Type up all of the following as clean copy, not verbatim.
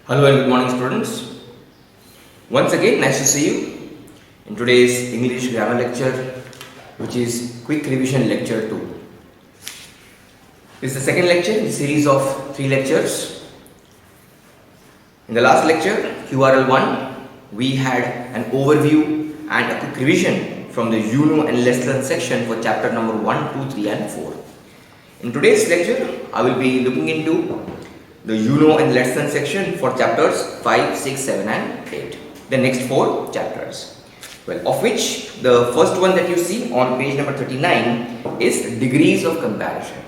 Hello and good morning students. Once again nice to see you in today's English grammar lecture, which is quick revision lecture 2. This is the second lecture in the series of 3 lectures. In the last lecture QRL 1 we had an overview and a quick revision from the you know and less learned section for chapter number 1, 2, 3 and 4. In today's lecture I will be looking into the you know and less learned section for chapters 5, 6, 7 and 8. The next 4 chapters. Well, of which the first one that you see on page number 39 is degrees of comparison.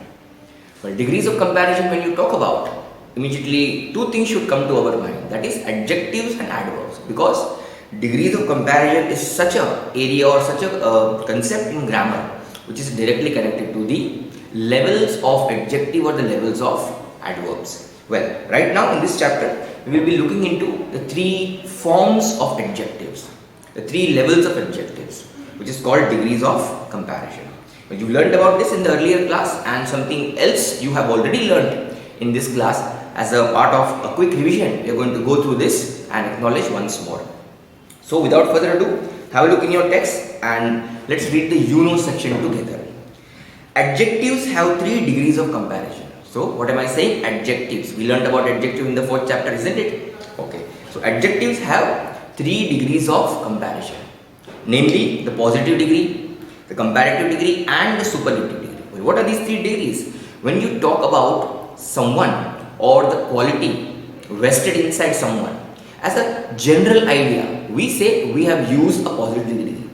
Well, degrees of comparison, when you talk about, immediately 2 things should come to our mind, that is adjectives and adverbs, because degrees of comparison is such a area or such a concept in grammar which is directly connected to the levels of adjective or the levels of adverbs. Well, right now in this chapter we will be looking into the 3 forms of adjectives, the 3 levels of adjectives, which is called degrees of comparison. Well, you learned about this in the earlier class, and something else you have already learned in this class as a part of a quick revision. We are going to go through this and acknowledge once more. So without further ado, have a look in your text and let's read the you know section together. Adjectives have 3 degrees of comparison. So what am I saying? Adjectives. We learned about adjective in the 4th chapter, isn't it? Okay. So adjectives have 3 degrees of comparison. Namely, the positive degree, the comparative degree and the superlative degree. Well, what are these 3 degrees? When you talk about someone or the quality vested inside someone, as a general idea, we say we have used a positive degree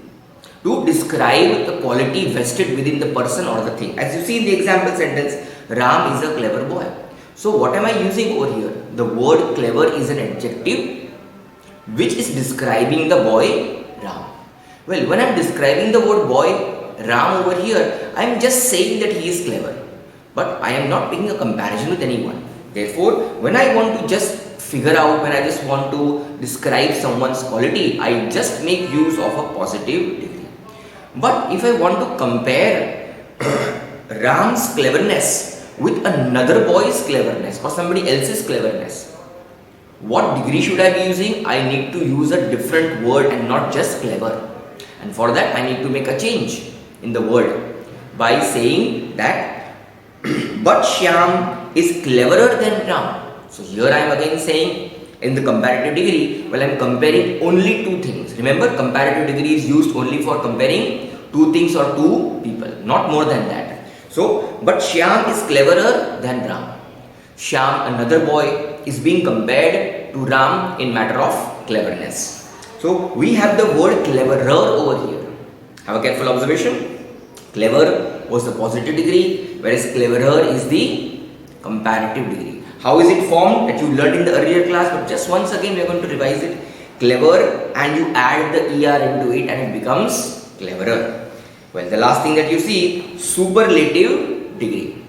to describe the quality vested within the person or the thing. As you see in the example sentence, Ram is a clever boy. So what am I using over here? The word clever is an adjective which is describing the boy Ram. Well, when I am describing the word boy Ram over here, I am just saying that he is clever. But I am not making a comparison with anyone. Therefore, when I want to just figure out, when I just want to describe someone's quality, I just make use of a positive degree. But if I want to compare Ram's cleverness with another boy's cleverness or somebody else's cleverness, what degree should I be using? I need to use a different word and not just clever. And for that I need to make a change in the word by saying that but Shyam is cleverer than Ram. So here I am again saying in the comparative degree, well, I am comparing only 2 things. Remember, comparative degree is used only for comparing 2 things or 2 people, not more than that. So, but Shyam is cleverer than Ram. Shyam, another boy, is being compared to Ram in matter of cleverness. So, we have the word cleverer over here. Have a careful observation. Clever was the positive degree, whereas cleverer is the comparative degree. How is it formed? That you learned in the earlier class, but just once again we are going to revise it. Clever, and you add the ER into it and it becomes cleverer. Well, the last thing that you see, superlative degree.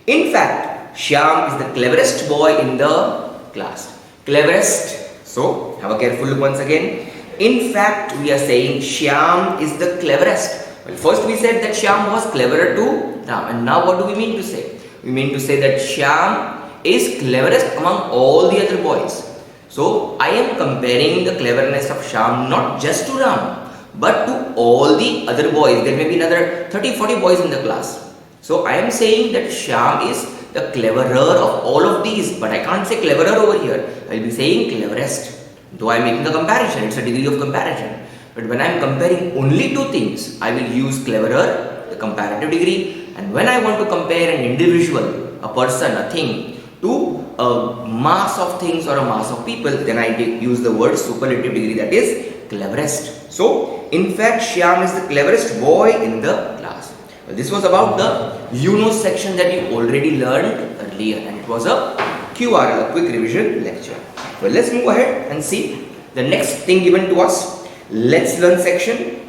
In fact, Shyam is the cleverest boy in the class. Cleverest. So, have a careful look once again. In fact, we are saying Shyam is the cleverest. Well, first we said that Shyam was cleverer to Ram. And now what do we mean to say? We mean to say that Shyam is cleverest among all the other boys. So, I am comparing the cleverness of Shyam not just to Ram, but to all the other boys. There may be another 30-40 boys in the class. So I am saying that Shyam is the cleverer of all of these, but I can't say cleverer over here. I will be saying cleverest. Though I am making a comparison, it's a degree of comparison. But when I am comparing only 2 things, I will use cleverer, the comparative degree. And when I want to compare an individual, a person, a thing, to a mass of things or a mass of people, then I use the word superlative degree, that is cleverest. So, in fact, Shyam is the cleverest boy in the class. Well, this was about the you know section that you already learned earlier, and it was a QRL, a quick revision lecture. Well, let's move ahead and see the next thing given to us. Let's learn section.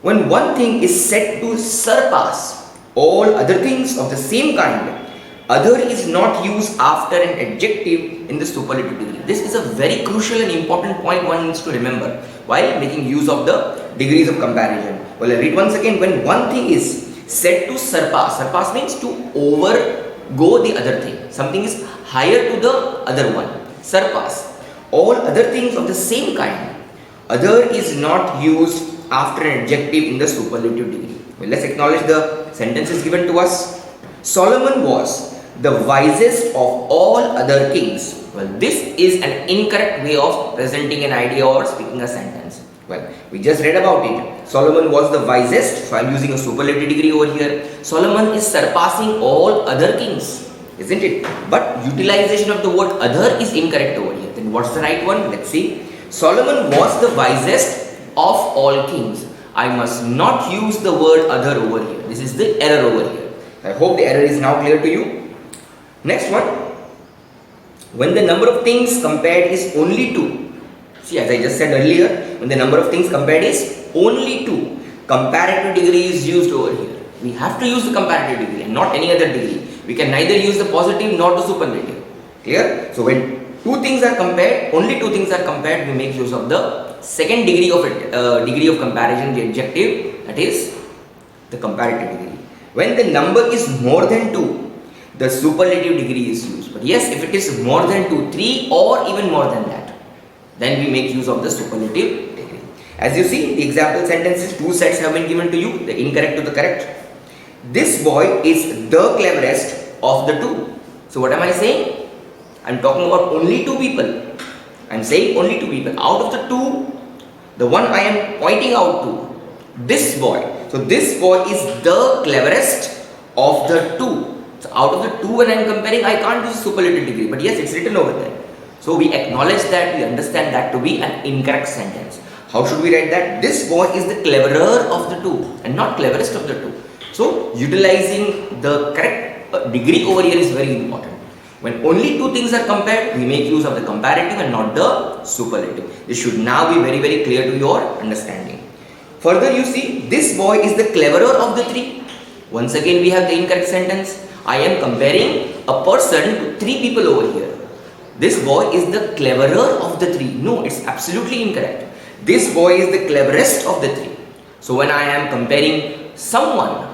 When one thing is said to surpass all other things of the same kind, other is not used after an adjective in the superlative degree. This is a very crucial and important point one needs to remember while making use of the degrees of comparison. Well, I read once again. When one thing is said to surpass, surpass means to overgo the other thing. Something is higher to the other one. surpass all other things of the same kind. Other is not used after an adjective in the superlative degree. Well, let's acknowledge the sentences given to us. Solomon was the wisest of all other kings. Well, this is an incorrect way of presenting an idea or speaking a sentence. Well, we just read about it. Solomon was the wisest, so I am using a superlative degree over here. Solomon is surpassing all other kings, isn't it? But utilization of the word other is incorrect over here. Then what's the right one? Let's see. Solomon was the wisest of all kings. I must not use the word other over here. This is the error over here. I hope the error is now clear to you. Next one. When the number of things compared is only 2. See, as I just said earlier, when the number of things compared is only 2, comparative degree is used over here. We have to use the comparative degree and not any other degree. We can neither use the positive nor the superlative. Clear? So when two things are compared, only two things are compared, we make use of the second degree of it, degree of comparison, the adjective, that is the comparative degree. When the number is more than 2, the superlative degree is used. But yes, if it is more than 2, 3 or even more than that, then we make use of the superlative degree. As you see, the example sentences, 2 sets have been given to you, the incorrect to the correct. This boy is the cleverest of the 2. So what am I saying? I am talking about only 2 people. I am saying only 2 people. Out of the 2, the one I am pointing out to, this boy. So this boy is the cleverest of the 2. So out of the 2 when I am comparing, I can't use superlative degree. But yes, it's written over there. So we acknowledge that, we understand that to be an incorrect sentence. How should we write that? This boy is the cleverer of the 2 and not cleverest of the 2. So utilizing the correct degree over here is very important. When only 2 things are compared, we make use of the comparative and not the superlative. This should now be very, very clear to your understanding. Further, you see, this boy is the cleverer of the 3. Once again, we have the incorrect sentence. I am comparing a person to 3 people over here. This boy is the cleverer of the 3. No, it's absolutely incorrect. This boy is the cleverest of the 3. So when I am comparing someone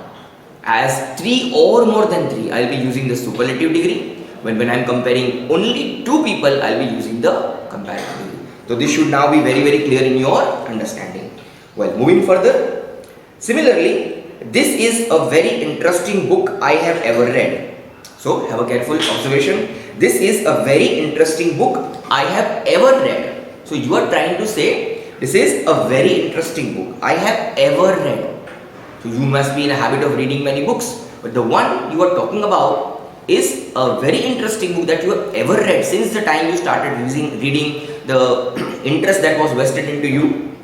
as 3 or more than 3, I will be using the superlative degree. When I am comparing only 2 people, I will be using the comparative degree. So this should now be very, very clear in your understanding. Well, moving further. Similarly, this is a very interesting book I have ever read. So have a careful observation. This is a very interesting book I have ever read. So you are trying to say, this is a very interesting book I have ever read. So you must be in a habit of reading many books. But the one you are talking about is a very interesting book that you have ever read since the time you started reading. The interest that was vested into you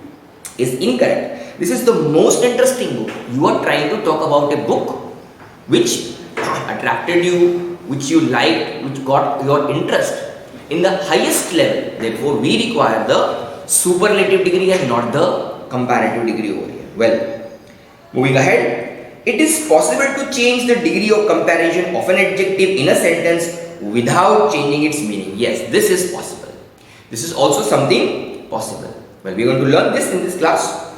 is incorrect. This is the most interesting book. You are trying to talk about a book which attracted you, which you liked, which got your interest in the highest level. Therefore, we require the superlative degree and not the comparative degree over here. Well, moving ahead. It is possible to change the degree of comparison of an adjective in a sentence without changing its meaning. Yes, this is possible. This is also something possible. Well, we are going to learn this in this class.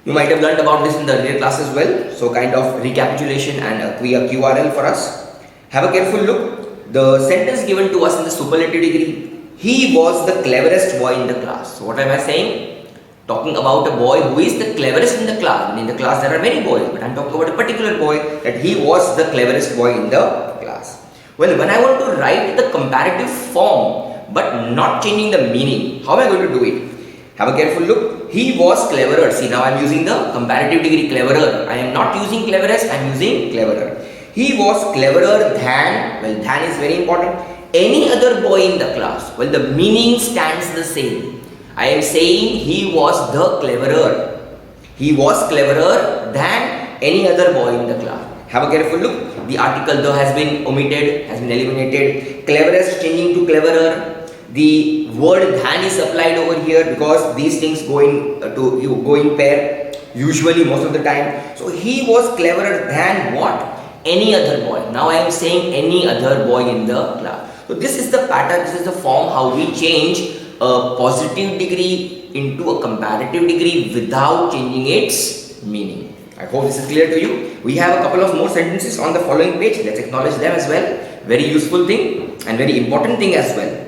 You might have learned about this in the earlier class as well. So kind of recapitulation and a QRL for us. Have a careful look. The sentence given to us in the superlative degree. He was the cleverest boy in the class. So what am I saying? Talking about a boy who is the cleverest in the class. In the class there are many boys, but I am talking about a particular boy that he was the cleverest boy in the class. Well, when I want to write the comparative form but not changing the meaning, how am I going to do it? Have a careful look. He was cleverer. See, now I am using the comparative degree cleverer. I am not using cleverest, I am using cleverer. He was cleverer than, well, than is very important, any other boy in the class. Well, the meaning stands the same. I am saying he was the cleverer. He was cleverer than any other boy in the class. Have a careful look. The article though has been omitted, has been eliminated. Cleverest changing to cleverer. The word than is applied over here because these things go in pair usually most of the time. So he was cleverer than what? Any other boy. Now I am saying any other boy in the class. So this is the pattern, this is the form how we change a positive degree into a comparative degree without changing its meaning. I hope this is clear to you. We have a couple of more sentences on the following page. Let's acknowledge them as well. Very useful thing and very important thing as well.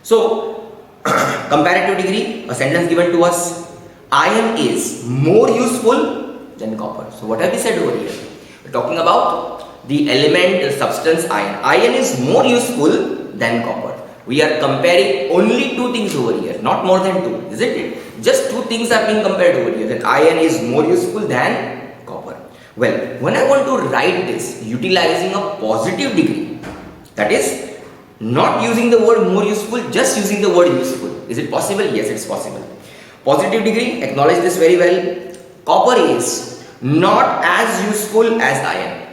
So, comparative degree, a sentence given to us, iron is more useful than copper. So, what have we said over here? We're talking about the element, the substance iron. Iron is more useful than copper. We are comparing only two things over here, not more than two, isn't it? Just two things are being compared over here, that iron is more useful than copper. Well, when I want to write this utilizing a positive degree, that is not using the word more useful, just using the word useful. Is it possible? Yes, it's possible. Positive degree, acknowledge this very well. Copper is not as useful as iron.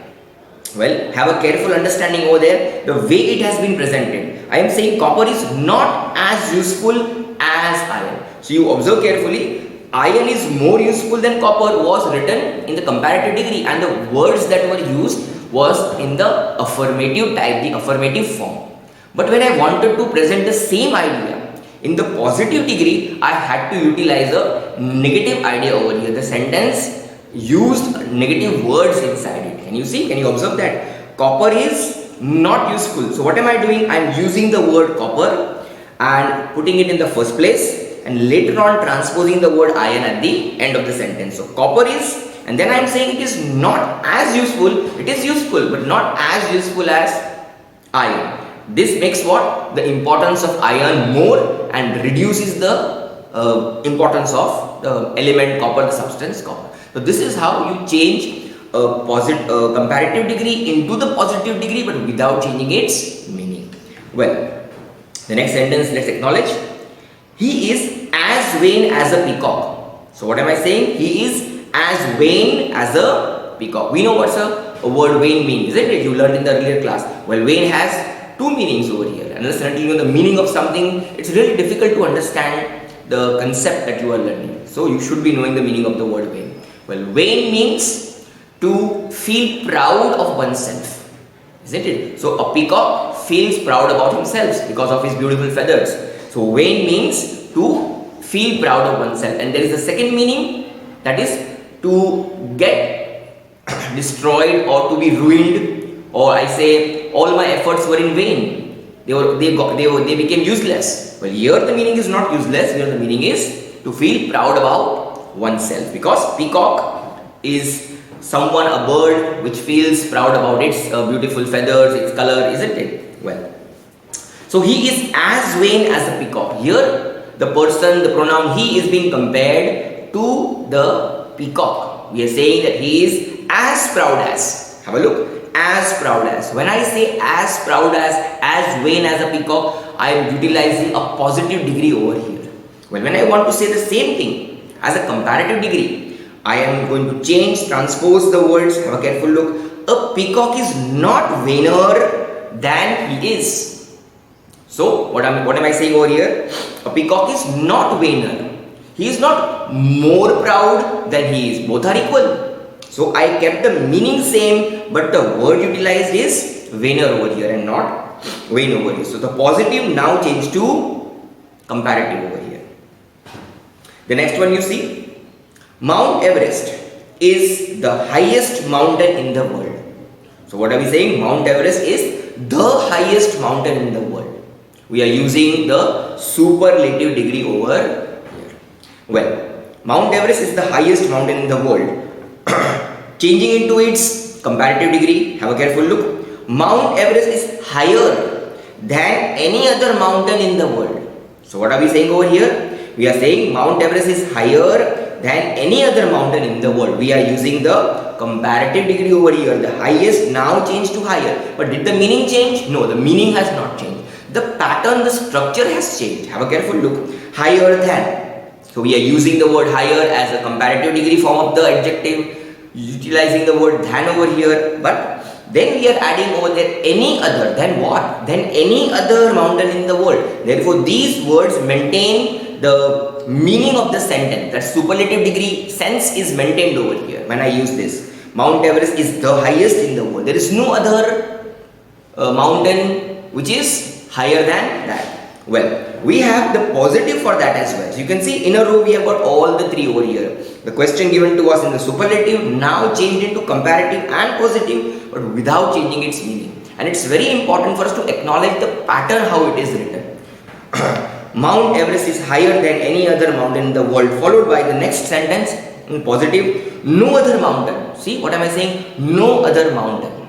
Well, have a careful understanding over there, the way it has been presented. I am saying copper is not as useful as iron. So you observe carefully, iron is more useful than copper was written in the comparative degree, and the words that were used was in the affirmative type, the affirmative form. But when I wanted to present the same idea in the positive degree, I had to utilize a negative idea over here. The sentence used negative words inside it. Can you see? Can you observe that? Copper is not useful. So what am I doing? I am using the word copper and putting it in the first place, and later on transposing the word iron at the end of the sentence. So copper is, and then I am saying it is not as useful. It is useful but not as useful as iron. This makes what? The importance of iron more and reduces the importance of the element copper, the substance copper. So this is how you change a comparative degree into the positive degree, but without changing its meaning. Well, the next sentence, let's acknowledge. He is as vain as a peacock. So what am I saying? He is as vain as a peacock. We know what's a word vain means, isn't it? You learned in the earlier class. Well, vain has two meanings over here. Unless until you know the meaning of something, it's really difficult to understand the concept that you are learning. So you should be knowing the meaning of the word vain. Well, vain means to feel proud of oneself, isn't it? So a peacock feels proud about himself because of his beautiful feathers. So vain means to feel proud of oneself, and there is a second meaning, that is to get destroyed or to be ruined, or I say all my efforts were in vain. They became useless. Well, here the meaning is not useless. Here the meaning is to feel proud about oneself, because peacock is someone, a bird which feels proud about its beautiful feathers, its color, isn't it? Well, so he is as vain as a peacock. Here the person, the pronoun he is being compared to the peacock. We are saying that he is as proud as. Have a look. As proud as. When I say as proud as vain as a peacock, I am utilizing a positive degree over here. Well, when I want to say the same thing as a comparative degree, I am going to change, transpose the words. Have a careful look. A peacock is not vainer than he is. So what am I saying over here? A peacock is not vainer. He is not more proud than he is. Both are equal. So I kept the meaning same, but the word utilized is vainer over here and not vain over here. So the positive now changed to comparative over here. The next one you see, Mount Everest is the highest mountain in the world. So what are we saying? Mount Everest is the highest mountain in the world. We are using the superlative degree over here. Well, Mount Everest is the highest mountain in the world. Changing into its comparative degree, have a careful look. Mount Everest is higher than any other mountain in the world. So what are we saying over here? We are saying Mount Everest is higher than any other mountain in the world. We are using the comparative degree over here. The highest now changed to higher. But did the meaning change? No, the meaning has not changed. The pattern, the structure has changed. Have a careful look. Higher than. So we are using the word higher as a comparative degree form of the adjective, utilizing the word than over here. But then we are adding over there any other. Then what? Then any other mountain in the world. Therefore, these words maintain the meaning of the sentence. That superlative degree sense is maintained over here when I use this. Mount Everest is the highest in the world. There is no other mountain which is higher than that. Well, we have the positive for that as well. So you can see in a row we have got all the three over here. The question given to us in the superlative now changed into comparative and positive, but without changing its meaning. and it's very important for us to acknowledge the pattern how it is written. Mount Everest is higher than any other mountain in the world, followed by the next sentence in positive, no other mountain. See, what am I saying? No other mountain.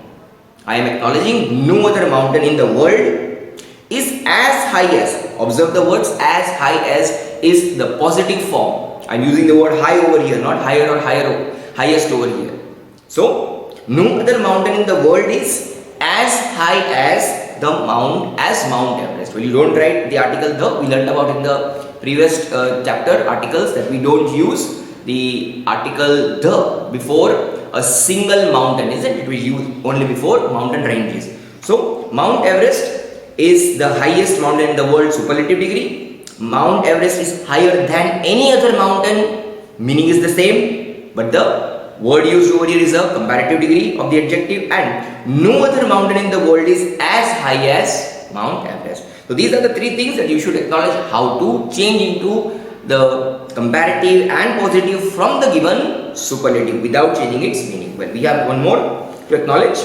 I am acknowledging no other mountain in the world is as high as, observe the words as high as is the positive form. I am using the word high over here, not higher or highest over here. So, no other mountain in the world is as high as Mount Everest. Well, you don't write the article the. We learned about in the previous chapter articles that we don't use the article the before a single mountain, isn't it? We use only before mountain ranges. So, Mount Everest is the highest mountain in the world, superlative degree. Mount Everest is higher than any other mountain, meaning is the same, but the word used over here is a comparative degree of the adjective, and no other mountain in the world is as high as Mount Everest. So these are the three things that you should acknowledge how to change into the comparative and positive from the given superlative without changing its meaning. Well, we have one more to acknowledge.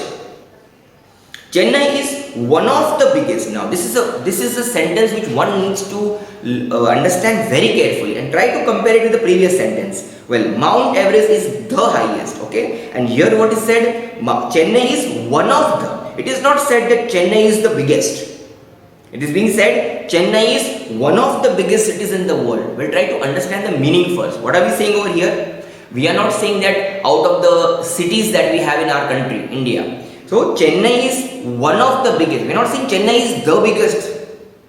Chennai is one of the biggest. Now this is a sentence which one needs to understand very carefully and try to compare it with the previous sentence. Well, Mount Everest is the highest, okay, and here what is said, Chennai is one of the. It is not said that Chennai is the biggest. It is being said Chennai is one of the biggest cities in the world. We'll try to understand the meaning first. What are we saying over here? We are not saying that out of the cities that we have in our country, India. So Chennai is one of the biggest. We are not saying Chennai is the biggest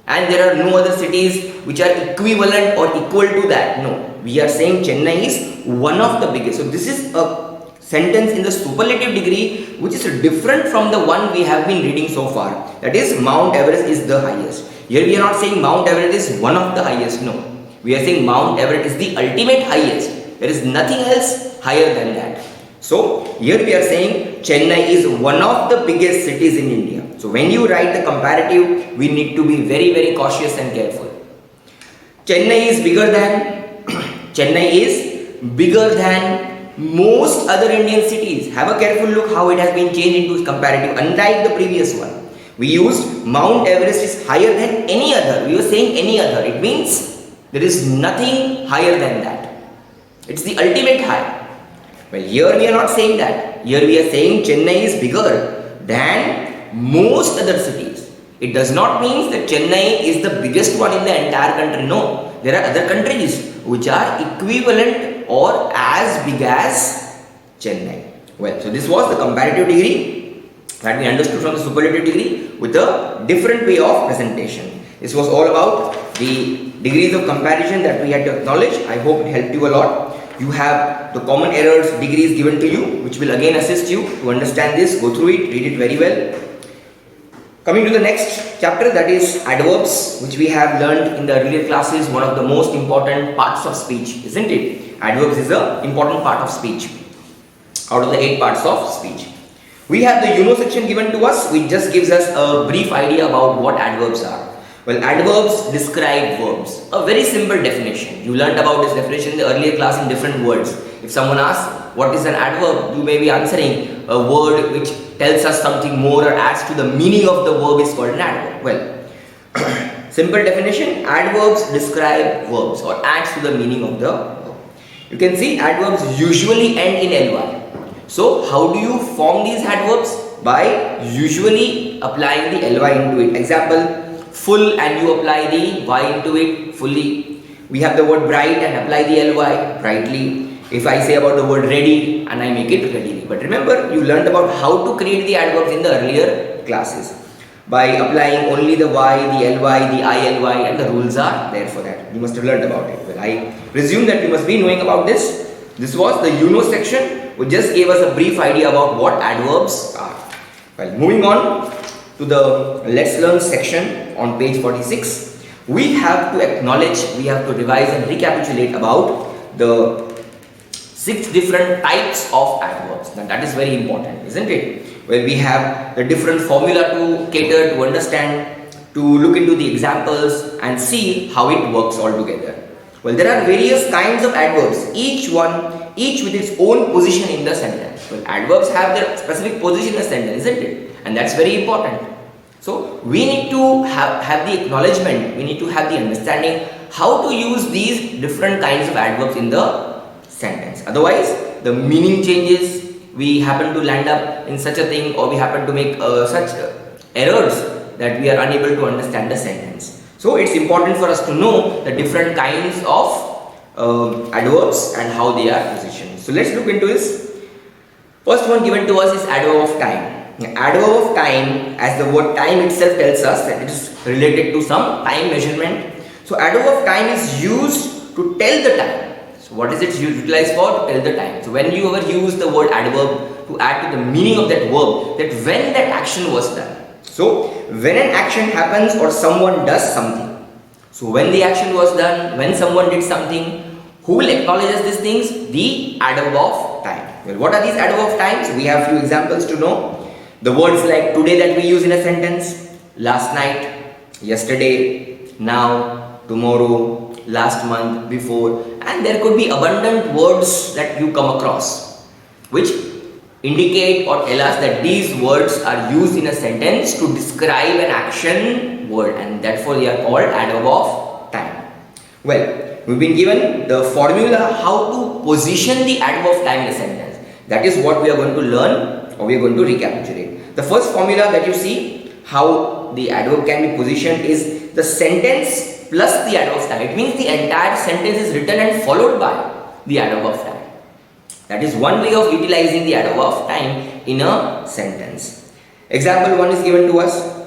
and there are no other cities which are equivalent or equal to that. No, we are saying Chennai is one of the biggest. So this is a sentence in the superlative degree which is different from the one we have been reading so far. That is, Mount Everest is the highest. Here we are not saying Mount Everest is one of the highest. No, we are saying Mount Everest is the ultimate highest. There is nothing else higher than that. So here we are saying Chennai is one of the biggest cities in India. So when you write the comparative, we need to be very, very cautious and careful. Chennai is bigger than Chennai is bigger than most other Indian cities. Have a careful look how it has been changed into comparative, unlike the previous one. We used Mount Everest is higher than any other. We were saying any other. It means there is nothing higher than that. It's the ultimate high. Well, here we are not saying that. Here we are saying Chennai is bigger than most other cities. It does not mean that Chennai is the biggest one in the entire country. No, there are other countries which are equivalent or as big as Chennai. Well, so this was the comparative degree that we understood from the superlative degree with a different way of presentation. This was all about the degrees of comparison that we had to acknowledge. I hope it helped you a lot. You have the common errors degrees given to you, which will again assist you to understand this. Go through it, read it very well. Coming to the next chapter, that is adverbs, which we have learned in the earlier classes, one of the most important parts of speech, isn't it? Adverbs is an important part of speech, out of the 8 parts of speech. We have the section given to us, which just gives us a brief idea about what adverbs are. Well, adverbs describe verbs. A very simple definition. You learnt about this definition in the earlier class in different words. If someone asks, what is an adverb? You may be answering a word which tells us something more or adds to the meaning of the verb is called an adverb. Well, simple definition, adverbs describe verbs or adds to the meaning of the verb. You can see adverbs usually end in ly. So, how do you form these adverbs? By usually applying the ly into it. Example, full and you apply the y into it, fully. We have the word bright and apply the ly, brightly. If I say about the word ready and I make it readily. But remember, you learned about how to create the adverbs in the earlier classes. By applying only the y, the ly, the ily, and the rules are there for that. You must have learned about it. Well, I presume that you must be knowing about this. This was the section, which just gave us a brief idea about what adverbs are. Well, moving on to the Let's Learn section on page 46, we have to acknowledge, we have to revise and recapitulate about the 6 different types of adverbs. Now that is very important, isn't it? Where we have the different formula to cater, to understand, to look into the examples and see how it works all together. Well, there are various kinds of adverbs. Each one each with its own position in the sentence. Well, adverbs have their specific position in the sentence, isn't it? And that's very important. So we need to have the acknowledgement, we need to have the understanding how to use these different kinds of adverbs in the sentence. Otherwise, the meaning changes, we happen to land up in such a thing, or we happen to make such errors that we are unable to understand the sentence. So it's important for us to know the different kinds of adverbs and how they are positioned. So let's look into this. First one given to us is adverb of time. Adverb of time, as the word time itself tells us that it is related to some time measurement. So adverb of time is used to tell the time. So what is it utilized for? To tell the time. So when you ever use the word adverb to add to the meaning of that verb, that when that action was done. So when an action happens or someone does something. So when the action was done, when someone did something, who will acknowledge these things? The adverb of time. Well, what are these adverb of times? We have few examples to know. The words like today that we use in a sentence, last night, yesterday, now, tomorrow, last month, before, and there could be abundant words that you come across which indicate or tell us that these words are used in a sentence to describe an action word, and therefore they are called adverb of time. Well, we've been given the formula how to position the adverb of time in a sentence. That is what we are going to learn, or we are going to recapitulate. The first formula that you see how the adverb can be positioned is the sentence plus the adverb of time. It means the entire sentence is written and followed by the adverb of time. That is one way of utilizing the adverb of time in a sentence. Example 1 is given to us.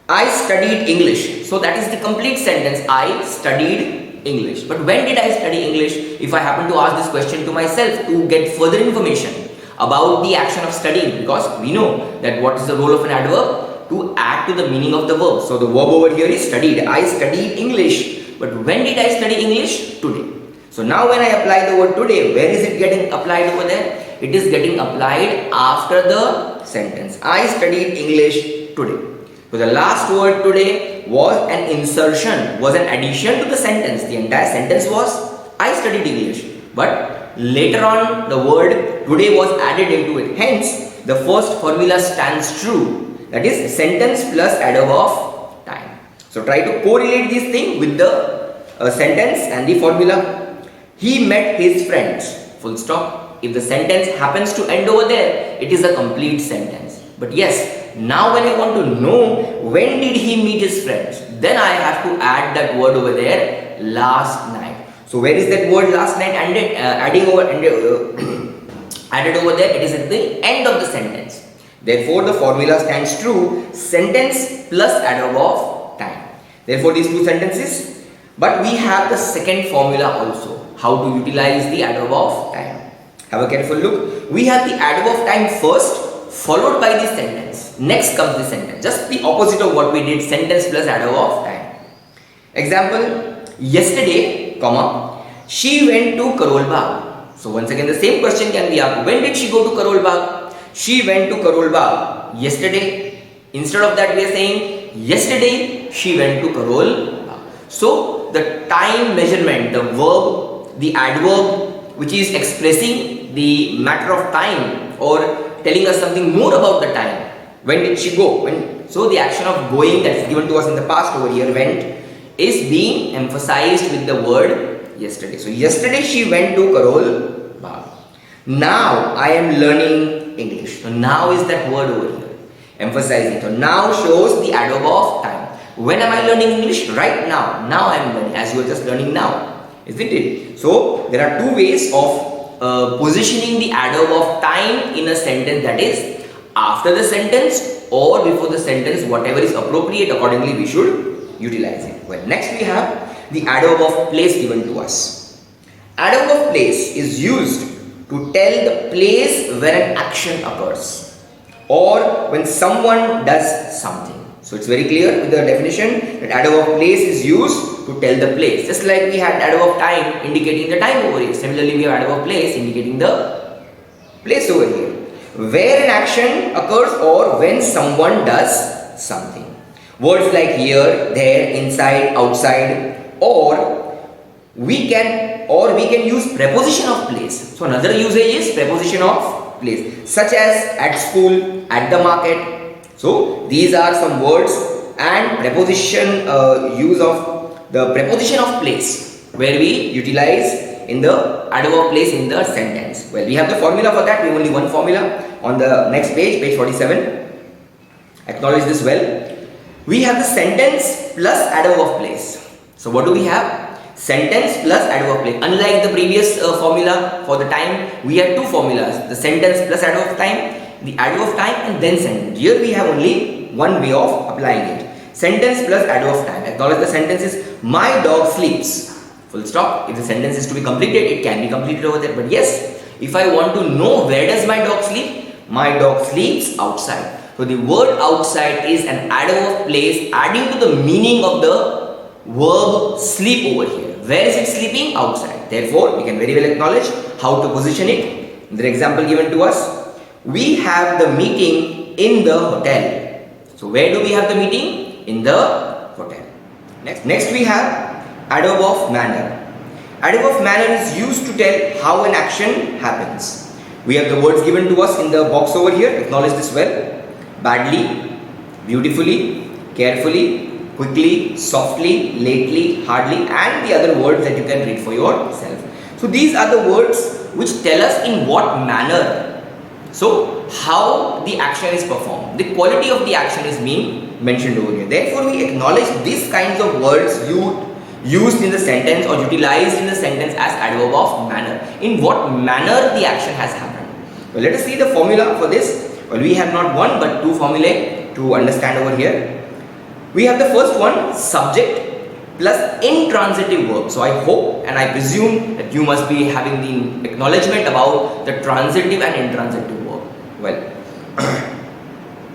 I studied English. So that is the complete sentence. I studied English. But when did I study English? If I happen to ask this question to myself to get further information about the action of studying, because we know that what is the role of an adverb? To add to the meaning of the verb. So the verb over here is studied. I studied English. But when did I study English? Today. So now when I apply the word today, where is it getting applied over there? It is getting applied after the sentence. I studied English today. So the last word today was an insertion, was an addition to the sentence. The entire sentence was I studied English. But later on the word today was added into it. Hence, the first formula stands true. That is sentence plus adverb of time. So try to correlate this thing with the sentence and the formula. He met his friends. Full stop. If the sentence happens to end over there, it is a complete sentence. But yes, now when I want to know when did he meet his friends, then I have to add that word over there, last night. So where is that word last night added over there? It is at the end of the sentence. Therefore, the formula stands true, sentence plus adverb of time. Therefore, these two sentences. But we have the second formula also, how to utilize the adverb of time. Have a careful look. We have the adverb of time first, followed by the sentence. Next comes the sentence. Just the opposite of what we did, sentence plus adverb of time. Example, yesterday, comma, she went to Karol Bagh. So once again the same question can be asked. When did she go to Karol Bagh? She went to Karol Bagh yesterday. Instead of that we are saying yesterday she went to Karol Bagh. So the time measurement, the verb, the adverb which is expressing the matter of time or telling us something more about the time. When did she go? So the action of going that is given to us in the past over here, went, is being emphasized with the word yesterday. So yesterday she went to Karol Bagh. Now I am learning English. So now is that word over here, emphasizing. So now shows the adverb of time. When am I learning English? Right now. Now I am learning, as you are just learning now, isn't it? So there are two ways of positioning the adverb of time in a sentence, that is after the sentence or before the sentence, whatever is appropriate, accordingly we should utilize it. Well, next we have the adverb of place given to us. Adverb of place is used to tell the place where an action occurs or when someone does something. So it's very clear with the definition that adverb of place is used to tell the place. Just like we had adverb of time indicating the time over here. Similarly, we have adverb of place indicating the place over here, where an action occurs or when someone does something. Words like here, there, inside, outside, or we can use preposition of place. So another usage is preposition of place, such as at school, at the market. So these are some words and preposition use of the preposition of place, where we utilize in the adverb of place in the sentence. Well, we have the formula for that. We have only one formula on the next page, page 47. Acknowledge this well. We have the sentence plus adverb of place. So what do we have? Sentence plus adverb of place. Unlike the previous formula for the time, we had two formulas: the sentence plus adverb of time, the adverb of time, and then sentence. Here we have only one way of applying it. Sentence plus adverb of time. Acknowledge the sentence is my dog sleeps. Full stop. If the sentence is to be completed, it can be completed over there. But yes, if I want to know where does my dog sleep, my dog sleeps outside. So the word outside is an adverb of place, adding to the meaning of the verb sleep over here. Where is it sleeping? Outside. Therefore, we can very well acknowledge how to position it. In the example given to us, we have the meeting in the hotel. So where do we have the meeting? In the hotel. Next we have adverb of manner. Adverb of manner is used to tell how an action happens. We have the words given to us in the box over here. Acknowledge this well. Badly, beautifully, carefully, quickly, softly, lately, hardly, and the other words that you can read for yourself. So these are the words which tell us in what manner, so how the action is performed. The quality of the action is being mentioned over here. Therefore, we acknowledge these kinds of words used in the sentence or utilized in the sentence as adverb of manner. In what manner the action has happened. Well, let us see the formula for this. Well, we have not one but two formulae to understand over here. We have the first one, subject plus intransitive verb. So I hope and I presume that you must be having the acknowledgement about the transitive and intransitive verb. Well,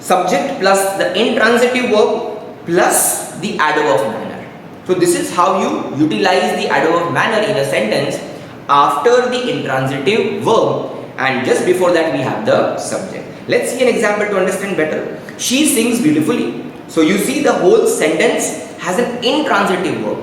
subject plus the intransitive verb plus the adverb of manner. So this is how you utilize the adverb of manner in a sentence after the intransitive verb, and just before that we have the subject. Let's see an example to understand better. She sings beautifully. So you see the whole sentence has an intransitive verb.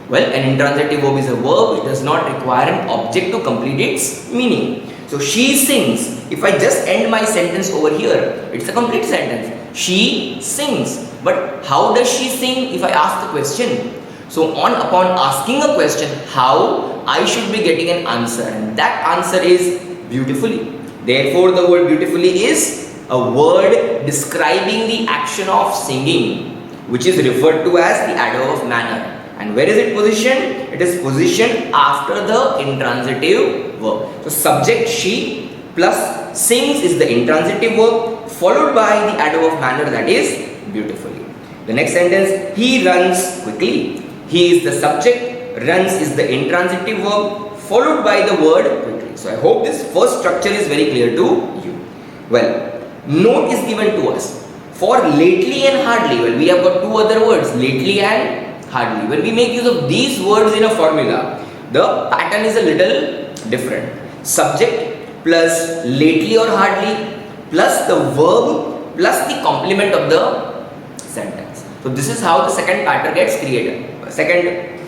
Well, an intransitive verb is a verb which does not require an object to complete its meaning. So she sings. If I just end my sentence over here, it's a complete sentence. She sings. But how does she sing if I ask the question? So upon asking a question, how, I should be getting an answer, and that answer is beautifully. Therefore, the word beautifully is a word describing the action of singing, which is referred to as the adverb of manner. And where is it positioned? It is positioned after the intransitive verb. So subject she plus sings is the intransitive verb, followed by the adverb of manner, that is beautifully. The next sentence, he runs quickly. He is the subject, runs is the intransitive verb, followed by the word quickly. So I hope this first structure is very clear to you. Well, note is given to us for lately and hardly. Well, we have got two other words, lately and hardly. When we make use of these words in a formula, the pattern is a little different. Subject plus lately or hardly plus the verb plus the complement of the sentence. So this is how the second pattern gets created. Second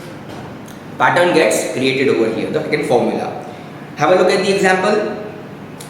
pattern gets created over here, the second formula. Have a look at the example.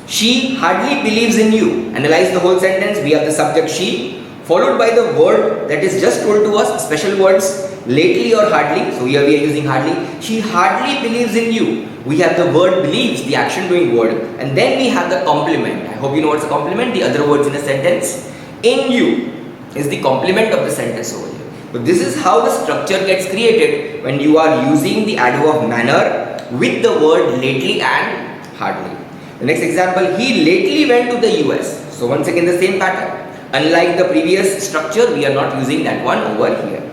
She hardly believes in you. Analyze the whole sentence. We have the subject she, followed by the word that is just told to us, special words, lately or hardly. So here we are using hardly. She hardly believes in you. We have the word believes, the action doing word, and then we have the complement. I hope you know what's a complement, the other words in a sentence. In you is the complement of the sentence over here. So this is how the structure gets created when you are using the adverb of manner with the word lately and hardly. The next example, he lately went to the US. So once again the same pattern. Unlike the previous structure, we are not using that one over here.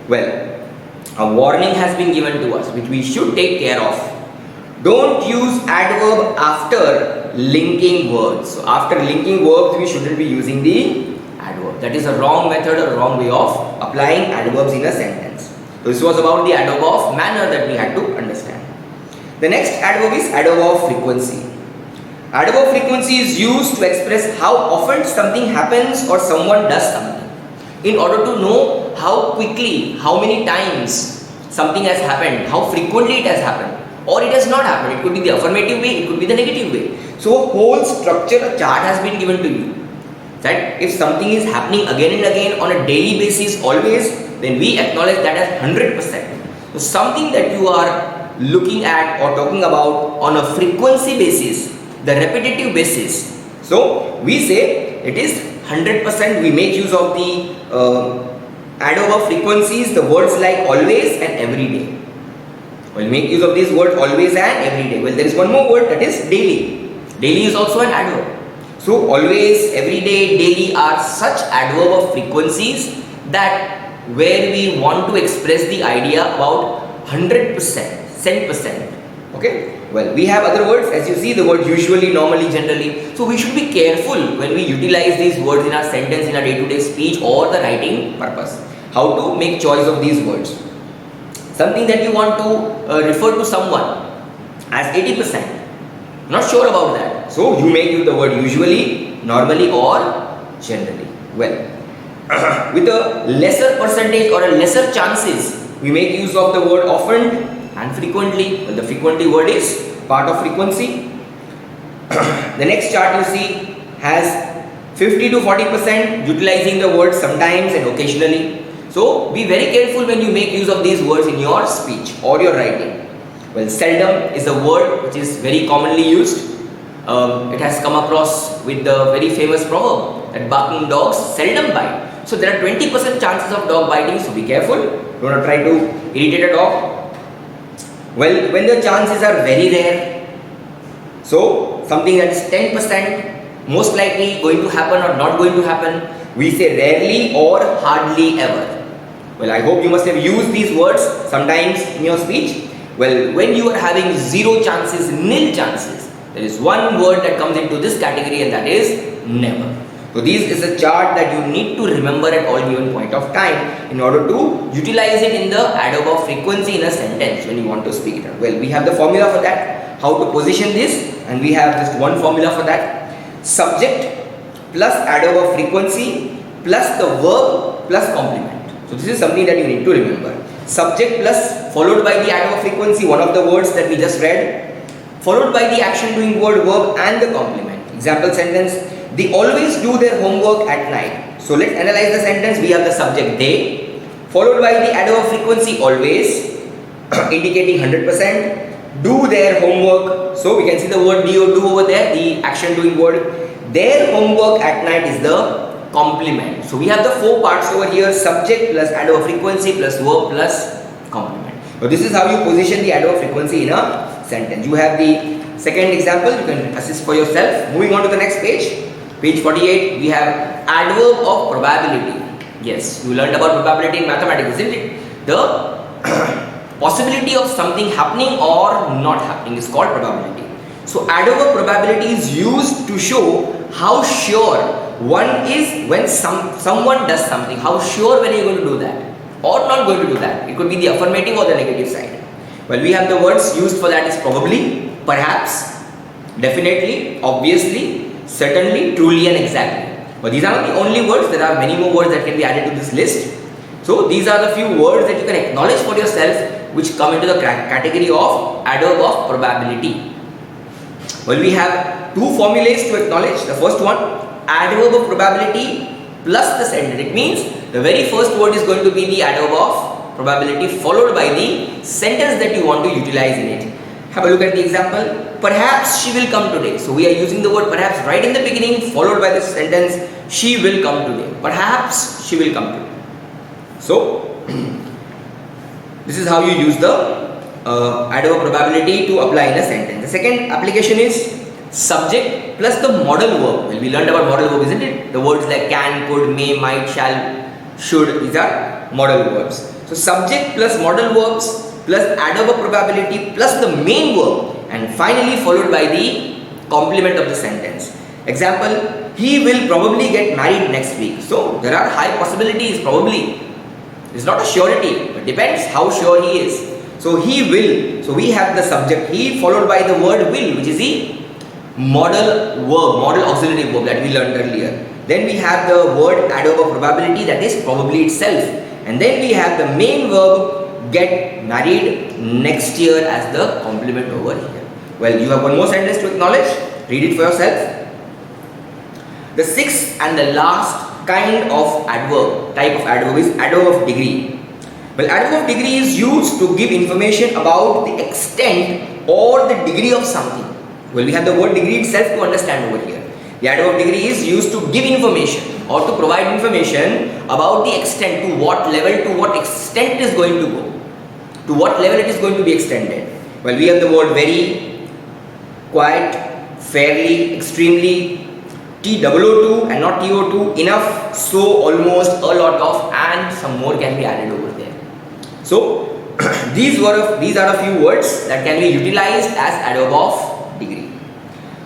Well, a warning has been given to us which we should take care of. Don't use adverb after linking words. So after linking verbs, we shouldn't be using the adverb. That is a wrong method or wrong way of applying adverbs in a sentence. So this was about the adverb of manner that we had to understand. The next adverb is adverb of frequency. Adverb of frequency is used to express how often something happens or someone does something. In order to know how quickly, how many times something has happened, how frequently it has happened, or it has not happened. It could be the affirmative way, it could be the negative way. So a whole structure, a chart has been given to you. That if something is happening again and again on a daily basis always, then we acknowledge that as 100%. So something that you are looking at or talking about on a frequency basis, the repetitive basis, so we say it is 100%. We make use of the Adverb of frequencies, the words like always and every day. We'll make use of these words always and every day. Well, there is one more word, that is daily. Daily is also an adverb. So always, every day, daily are such adverb of frequencies that where we want to express the idea about 100%, 10%. Okay. Well, we have other words, as you see, the word usually, normally, generally. So we should be careful when we utilize these words in our sentence, in our day-to-day speech or the writing purpose. How to make choice of these words. Something that you want to refer to someone as 80%. Not sure about that. So you make use the word usually, normally or generally. Well, with a lesser percentage or a lesser chances, we make use of the word often and frequently. Well, the frequently word is part of frequency. The next chart you see has 50 to 40% utilizing the word sometimes and occasionally. So be very careful when you make use of these words in your speech or your writing. Well, seldom is a word which is very commonly used. It has come across with the very famous proverb that barking dogs seldom bite. So there are 20% chances of dog biting, so be careful. Do not try to irritate a dog. Well, when the chances are very rare, so something that is 10% most likely going to happen or not going to happen, we say rarely or hardly ever. Well, I hope you must have used these words sometimes in your speech. Well, when you are having zero chances, nil chances, there is one word that comes into this category, and that is never. So this is a chart that you need to remember at all given point of time in order to utilize it in the adverb of frequency in a sentence when you want to speak it. Well, we have the formula for that, how to position this, and we have just one formula for that. Subject plus adverb of frequency plus the verb plus complement. So this is something that you need to remember. Subject plus followed by the adverb of frequency, one of the words that we just read, followed by the action doing word, verb and the complement. Example sentence, they always do their homework at night. So let's analyze the sentence. We have the subject they, followed by the adverb of frequency always, indicating 100%, do their homework. So we can see the word do over there, the action doing word. Their homework at night is the complement. So we have the four parts over here, subject plus adverb of frequency plus verb plus complement. So this is how you position the adverb of frequency in a sentence. You have the second example, you can assist for yourself. Moving on to the next page. Page 48, we have adverb of probability. Yes, you learned about probability in mathematics, isn't it? The possibility of something happening or not happening is called probability. So adverb of probability is used to show how sure one is when someone does something. How sure when you are going to do that or not going to do that. It could be the affirmative or the negative side. Well, we have the words used for that is probably, perhaps, definitely, obviously, certainly, truly and exactly. But these are not the only words. There are many more words that can be added to this list. So these are the few words that you can acknowledge for yourself which come into the category of adverb of probability. Well, we have two formulas to acknowledge. The first one, adverb of probability plus the sentence. It means the very first word is going to be the adverb of probability followed by the sentence that you want to utilize in it. Have a look at the example. Perhaps she will come today. So we are using the word perhaps right in the beginning followed by the sentence she will come today. Perhaps she will come today. So this is how you use the adverb probability to apply in a sentence. The second application is subject plus the modal verb. Well, we learned about modal verb, isn't it? The words like can, could, may, might, shall, should, these are modal verbs. So subject plus modal verbs plus adverb of probability plus the main verb and finally followed by the complement of the sentence. Example, he will probably get married next week. So there are high possibilities, probably. It's not a surety, but depends how sure he is. So he will. So we have the subject he followed by the word will, which is the modal verb, modal auxiliary verb that we learned earlier. Then we have the word adverb of probability, that is probably itself. And then we have the main verb get married next year as the complement over here. Well, you have one more sentence to acknowledge. Read it for yourself. The sixth and the last kind of adverb, type of adverb, is adverb of degree. Well, adverb of degree is used to give information about the extent or the degree of something. Well, we have the word degree itself to understand over here. The adverb of degree is used to give information or to provide information about the extent, to what level, to what extent it is going to go, to what level it is going to be extended. Well, we have the word very, quite, fairly, extremely, TOO2 and not TO2, enough, so, almost, a lot of, and some more can be added over there. So, these are a few words that can be utilized as adverb of degree.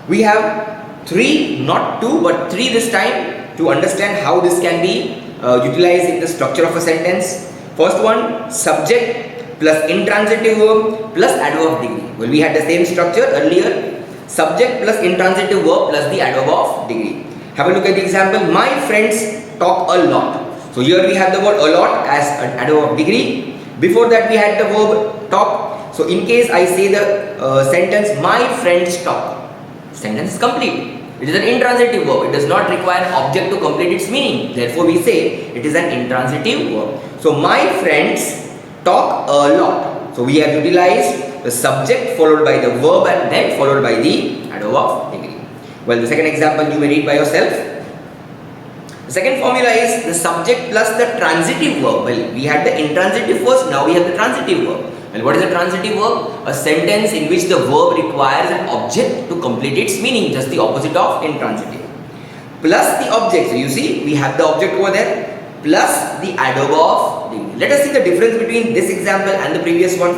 We have 3, not 2 but 3 this time, to understand how this can be utilized in the structure of a sentence. First one, subject plus intransitive verb plus adverb of degree. Well, we had the same structure earlier. Subject plus intransitive verb plus the adverb of degree. Have a look at the example. My friends talk a lot. So here we have the word a lot as an adverb of degree. Before that we had the verb talk. So in case I say the sentence, my friends talk, sentence is complete. It is an intransitive verb. It does not require an object to complete its meaning. Therefore we say it is an intransitive verb. So my friends talk a lot. So we have utilized the subject followed by the verb and then followed by the adverb of degree. Well, the second example you may read by yourself. The second formula is the subject plus the transitive verb. Well, we had the intransitive first, now we have the transitive verb. Well, what is a transitive verb? A sentence in which the verb requires an object to complete its meaning, just the opposite of intransitive. Plus the object. So you see, we have the object over there, plus the adverb of degree. Let us see the difference between this example and the previous one.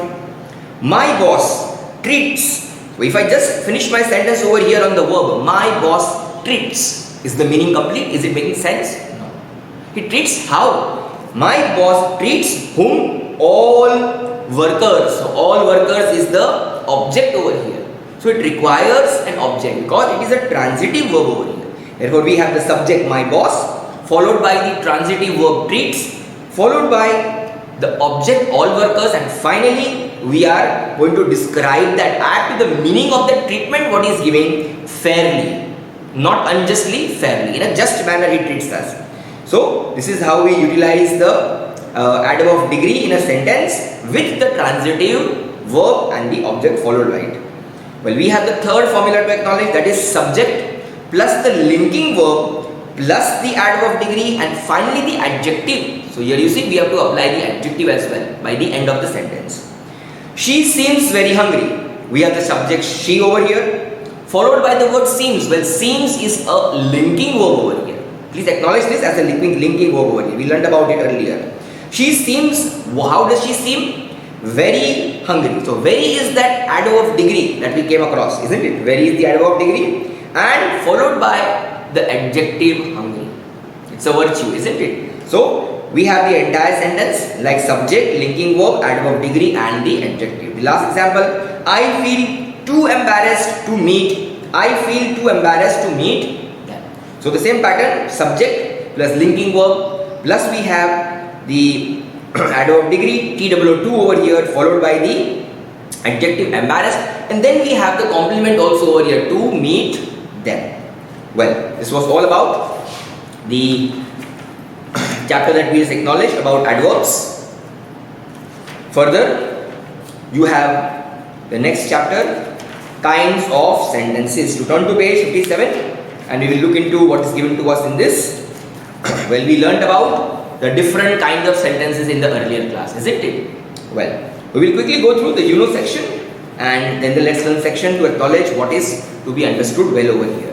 My boss treats. So if I just finish my sentence over here on the verb, my boss treats, is the meaning complete? Is it making sense? No. He treats how? My boss treats whom? All workers. So all workers is the object over here. So it requires an object because it is a transitive verb over here. Therefore we have the subject my boss followed by the transitive verb treats followed by the object all workers, and finally we are going to describe that, add to the meaning of the treatment what is giving, fairly, not unjustly, fairly, in a just manner he treats us. So this is how we utilize the adverb of degree in a sentence with the transitive verb and the object followed by it. Well, we have the third formula to acknowledge, that is subject plus the linking verb plus the adverb of degree and finally the adjective. So here you see we have to apply the adjective as well by the end of the sentence. She seems very hungry. We have the subject she over here followed by the word seems. Well, seems is a linking verb over here. Please acknowledge this as a linking verb over here. We learned about it earlier. She seems, how does she seem? Very hungry. So very is that adverb of degree that we came across, isn't it? Very is the adverb of degree and followed by the adjective hungry. It's a virtue, isn't it? So we have the entire sentence like subject, linking verb, adverb of degree and the adjective. The last example, I feel too embarrassed to meet. I feel too embarrassed to meet them. So the same pattern, subject plus linking verb plus we have the adverb of degree, TOO2 over here followed by the adjective embarrassed, and then we have the complement also over here, to meet them. Well, this was all about the chapter that we just acknowledged about adverbs. Further, you have the next chapter, kinds of sentences. To turn to page 57 and we will look into what is given to us in this. Well, we learned about the different kinds of sentences in the earlier class, isn't it? Well, we will quickly go through the you know section and then the let's learn section to acknowledge what is to be understood well over here.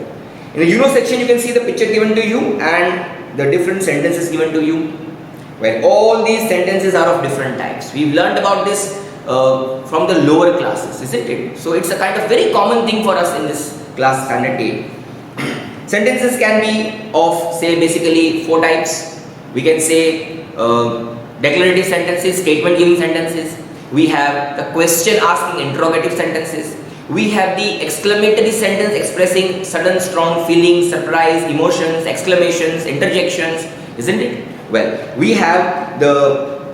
In the you know section, you can see the picture given to you and the different sentences given to you, where all these sentences are of different types. We've learned about this from the lower classes, isn't it? So it's a kind of very common thing for us in this class standard 8. Sentences can be of, say, basically 4 types. We can say declarative sentences, statement giving sentences. We have the question asking interrogative sentences. We have the exclamatory sentence expressing sudden strong feelings, surprise, emotions, exclamations, interjections, isn't it? Well, we have the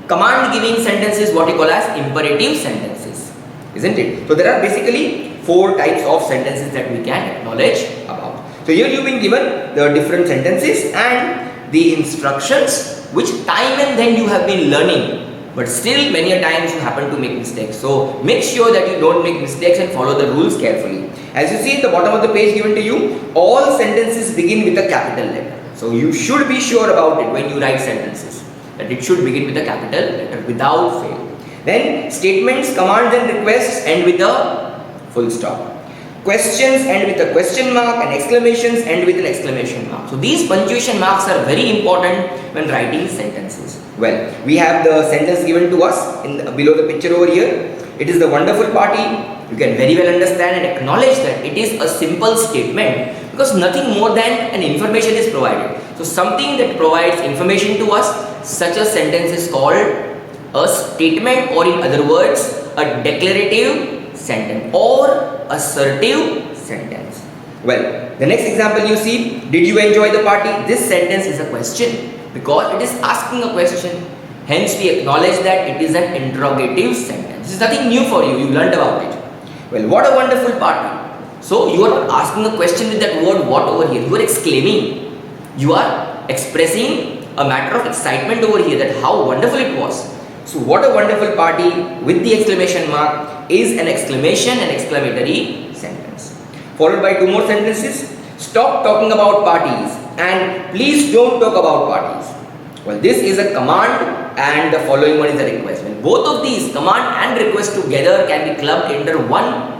command giving sentence is what you call as imperative sentences, isn't it? So there are basically 4 types of sentences that we can acknowledge about. So here you've been given the different sentences and the instructions which time and then you have been learning, but still many a times you happen to make mistakes. So make sure that you don't make mistakes and follow the rules carefully. As you see at the bottom of the page given to you, all sentences begin with a capital letter. So you should be sure about it when you write sentences, that it should begin with a capital letter without fail. Then statements, commands and requests end with a full stop. Questions end with a question mark and exclamations end with an exclamation mark. So these punctuation marks are very important when writing sentences. Well, we have the sentence given to us below the picture over here. It is the wonderful party. You can very well understand and acknowledge that it is a simple statement because nothing more than an information is provided. So something that provides information to us, such a sentence is called a statement, or in other words, a declarative sentence or assertive sentence. Well, the next example you see, did you enjoy the party? This sentence is a question because it is asking a question. Hence we acknowledge that it is an interrogative sentence. This is nothing new for you, you learned about it. Well, what a wonderful party. So you are not asking a question with that word what over here. You are exclaiming. You are expressing a matter of excitement over here, that how wonderful it was. So what a wonderful party with the exclamation mark is an exclamation and exclamatory sentence. Followed by 2 more sentences. Stop talking about parties and please don't talk about parties. Well, this is a command and the following one is a request. Well, both of these, command and request together, can be clubbed under one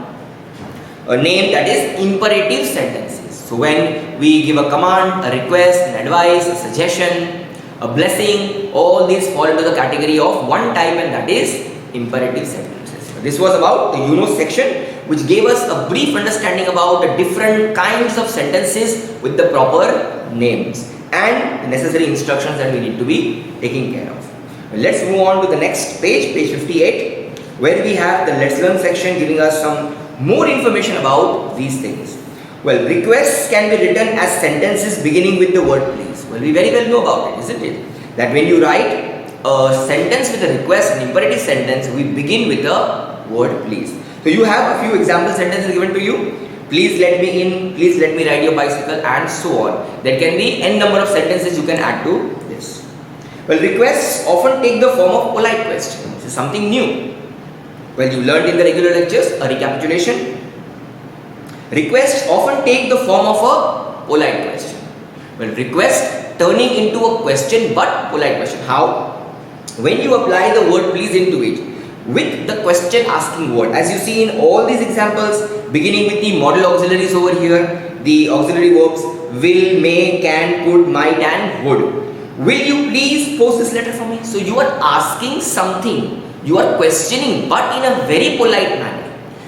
name, that is imperative sentences. So when we give a command, a request, an advice, a suggestion, a blessing, all these fall into the category of one type, and that is imperative sentences. This was about the you know section, which gave us a brief understanding about the different kinds of sentences with the proper names and the necessary instructions that we need to be taking care of. Let's move on to the next page, page 58, where we have the Let's Learn section giving us some more information about these things. Well, requests can be written as sentences beginning with the word please. Well, we very well know about it, isn't it? That when you write a sentence with a request, an imperative sentence, we begin with the word please. So you have a few example sentences given to you. Please let me in, please let me ride your bicycle, and so on. There can be n number of sentences you can add to this. Well, requests often take the form of polite question. This is something new. Well, you learned in the regular lectures, a recapitulation. Requests often take the form of a polite question. Well, request turning into a question but polite question. How? When you apply the word please into it with the question asking word, as you see in all these examples, beginning with the model auxiliaries over here, the auxiliary verbs will, may, can, could, might and would. Will you please post this letter for me? So you are asking something, you are questioning, but in a very polite manner.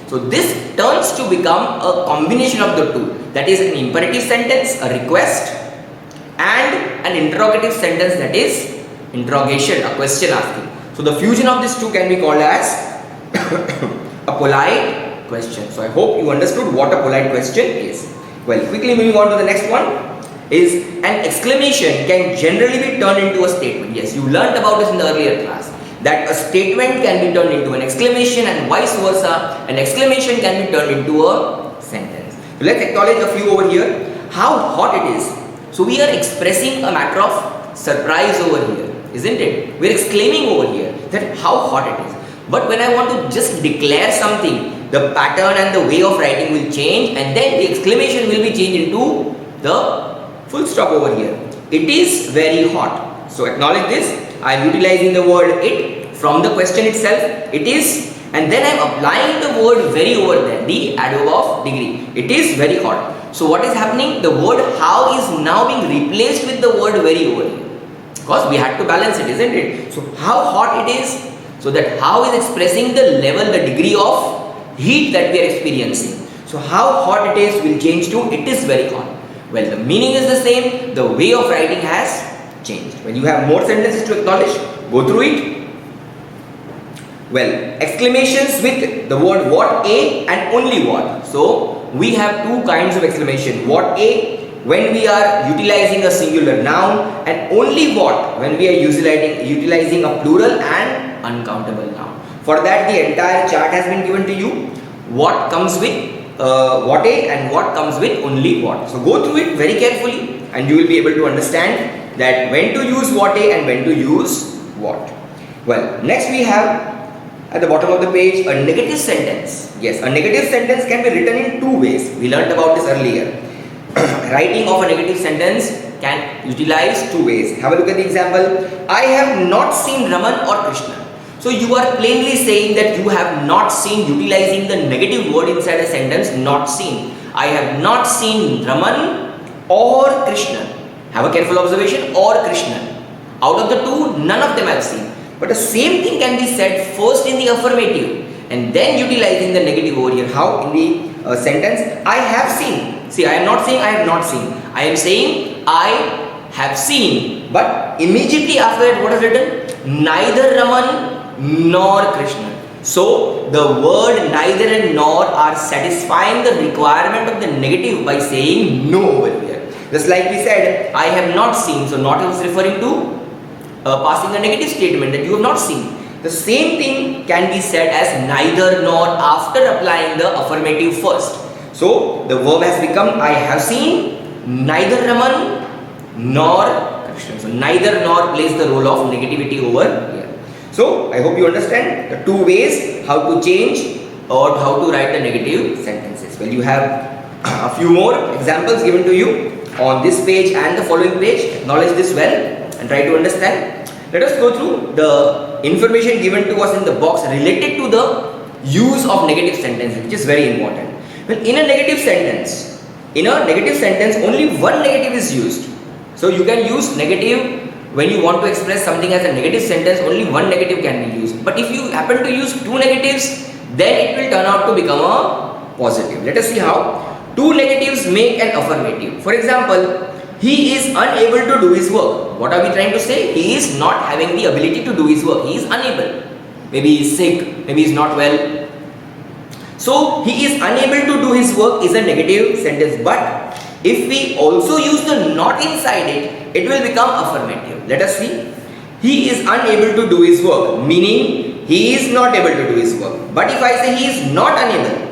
So this turns to become a combination of the two. That is an imperative sentence, a request, and an interrogative sentence, that is interrogation, a question asking. So the fusion of these two can be called as a polite question. So I hope you understood what a polite question is. Well, quickly moving on to the next one is an exclamation can generally be turned into a statement. Yes, you learnt about this in the earlier class, that a statement can be turned into an exclamation and vice versa. An exclamation can be turned into a sentence. So let's acknowledge a few over here. How hot it is. So we are expressing a matter of surprise over here, isn't it? We are exclaiming over here that how hot it is. But when I want to just declare something, the pattern and the way of writing will change, and then the exclamation will be changed into the full stop over here. It is very hot. So acknowledge this. I am utilizing the word it from the question itself. It is, and then I am applying the word very over there, the adverb of degree. It is very hot. So what is happening? The word how is now being replaced with the word very over here, because we had to balance it, isn't it? So how hot it is. So that how is expressing the level, the degree of heat that we are experiencing. So how hot it is will change to it is very hot. Well, the meaning is the same, the way of writing has changed. When you have more sentences to acknowledge, go through it. Well, exclamations with the word what a and only what. So we have two kinds of exclamation, what a, when we are utilizing a singular noun, and only what when we are utilizing a plural and uncountable noun. For that, the entire chart has been given to you. What comes with what a and what comes with only what. So go through it very carefully and you will be able to understand that when to use what a and when to use what. Well, next we have at the bottom of the page a negative sentence. Yes, a negative sentence can be written in two ways. We learnt about this earlier. Writing of a negative sentence can utilize two ways. Have a look at the example. I have not seen Raman or Krishna. So you are plainly saying that you have not seen, utilizing the negative word inside a sentence, not seen. I have not seen Raman or Krishna. Have a careful observation, or Krishna. Out of the two, none of them I have seen. But the same thing can be said first in the affirmative and then utilizing the negative over here. How? In the sentence, I have seen. See, I am not saying I have not seen. I am saying I have seen. But immediately after that, what is written? Neither Raman nor Krishna. So the word neither and nor are satisfying the requirement of the negative by saying no over here. Just like we said, I have not seen. So not is referring to passing a negative statement that you have not seen. The same thing can be said as neither nor after applying the affirmative first. So the verb has become I have seen neither Raman nor Krishna. So neither nor plays the role of negativity over here. So I hope you understand the two ways how to change or how to write the negative sentences. Well, you have a few more examples given to you on this page and the following page. Acknowledge this well and try to understand. Let us go through the information given to us in the box related to the use of negative sentences, which is very important. Well, in a negative sentence, only one negative is used. So you can use negative when you want to express something as a negative sentence, only one negative can be used. But if you happen to use two negatives, then it will turn out to become a positive. Let us see how. Two negatives make an affirmative. For example, he is unable to do his work. What are we trying to say? He is not having the ability to do his work. He is unable. Maybe he is sick, maybe he is not well. So he is unable to do his work is a negative sentence. But if we also use the not inside it, it will become affirmative. Let us see. He is unable to do his work, meaning he is not able to do his work. But if I say he is not unable,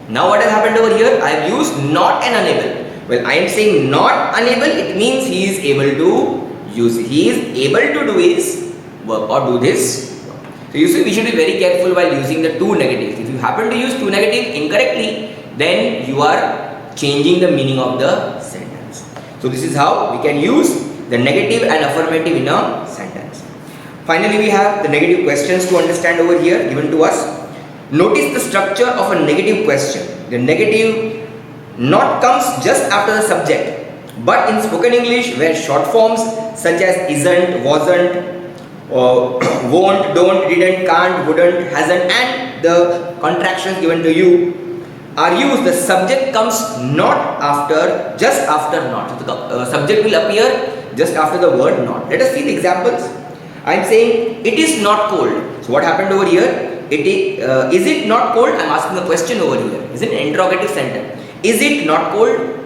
now what has happened over here? I have used not and unable. Well, I am saying not unable, it means he is able to use it. He is able to do his work or do this work. So you see, we should be very careful while using the two negatives. If you happen to use two negatives incorrectly, then you are changing the meaning of the sentence. So this is how we can use the negative and affirmative in a sentence. Finally, we have the negative questions to understand over here given to us. Notice the structure of a negative question. The negative not comes just after the subject, but in spoken English where short forms such as isn't, wasn't, won't, don't, didn't, can't, wouldn't, hasn't and the contractions given to you are used, the subject comes not after, just after not. So the subject will appear just after the word not. Let us see the examples. I am saying it is not cold. So what happened over here? Is it not cold? I am asking a question over here. Is it an interrogative sentence? Is it not cold?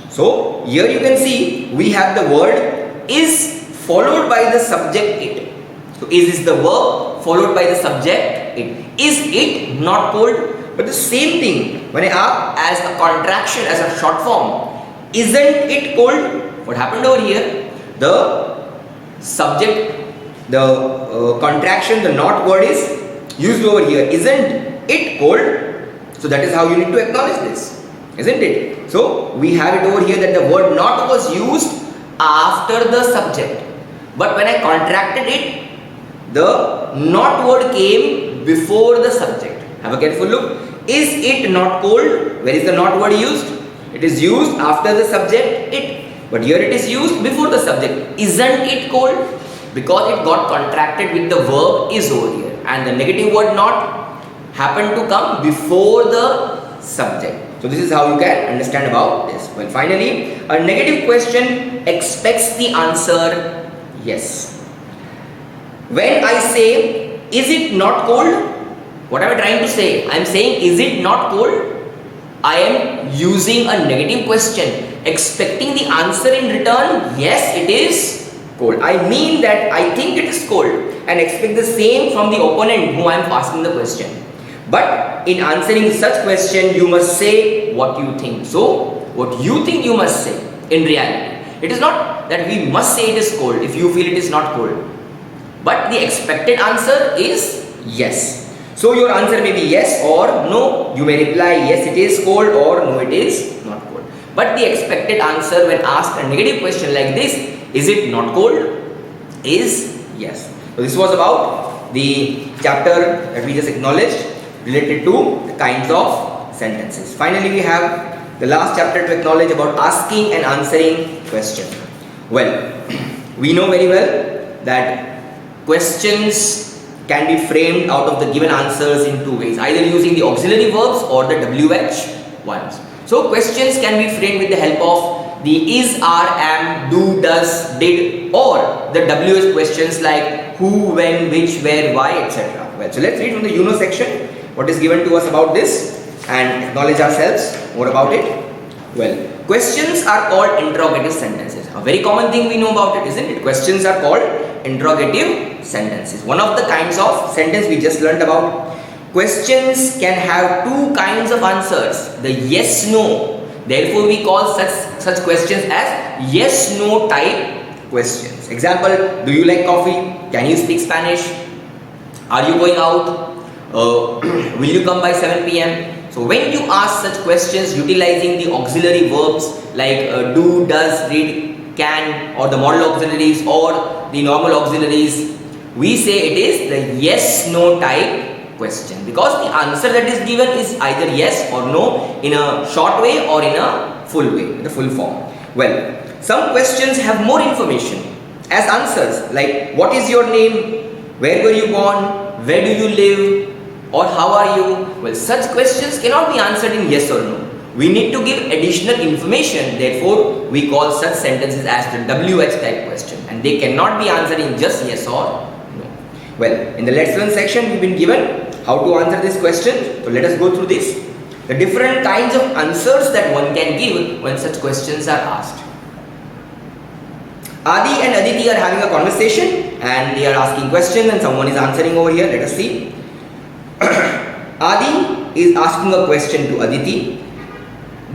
So here you can see we have the word is followed by the subject it. So is the verb followed by the subject it. Is it not cold? But the same thing when I ask as a contraction, as a short form, isn't it cold? What happened over here? The subject, the contraction, the not word is used over here. Isn't it cold? So that is how you need to acknowledge this, isn't it? So we have it over here that the word not was used after the subject. But when I contracted it, the not word came before the subject. Have a careful look. Is it not cold? Where is the not word used? It is used after the subject it. But here it is used before the subject. Isn't it cold? Because it got contracted with the verb is over here. And the negative word not happened to come before the subject. So this is how you can understand about this. Well, finally, a negative question expects the answer yes. When I say, is it not cold? What am I trying to say? I am saying, is it not cold? I am using a negative question expecting the answer in return, yes, it is cold. I mean that I think it is cold and expect the same from the opponent who I am asking the question. But in answering such question, you must say what you think. So, what you think you must say in reality. It is not that we must say it is cold if you feel it is not cold. But the expected answer is yes. So, your answer may be yes or no. You may reply yes, it is cold, or no, it is not cold. But the expected answer when asked a negative question like this, is it not cold, is yes. So, this was about the chapter that we just acknowledged related to the kinds of sentences. Finally, we have the last chapter to acknowledge about asking and answering question. Well, we know very well that questions can be framed out of the given answers in two ways, either using the auxiliary verbs or the WH ones. So, questions can be framed with the help of the is, are, am, do, does, did, or the WH questions like who, when, which, where, why, etc. Well, so let's read from the you know section what is given to us about this and acknowledge ourselves more about it. Well, questions are called interrogative sentences. A very common thing we know about it, isn't it? Questions are called interrogative sentences. One of the kinds of sentence we just learned about. Questions can have two kinds of answers, the yes no. Therefore, we call such questions as yes no type questions. Example, do you like coffee? Can you speak Spanish? Are you going out? Will you come by 7 p.m.? So when you ask such questions utilizing the auxiliary verbs like do, does, did, can, or the modal auxiliaries or the normal auxiliaries, we say it is the yes no type question, because the answer that is given is either yes or no in a short way or in a full way, the full form. Well, some questions have more information as answers, like what is your name, where were you born, where do you live, or how are you? Well, such questions cannot be answered in yes or no. We need to give additional information. Therefore, we call such sentences as the WH type question, and they cannot be answered in just yes or no. Well, in the let's learn section, we've been given how to answer this question. So let us go through this. The different kinds of answers that one can give when such questions are asked. Adi and Aditi are having a conversation and they are asking questions and someone is answering over here. Let us see. Adi is asking a question to Aditi.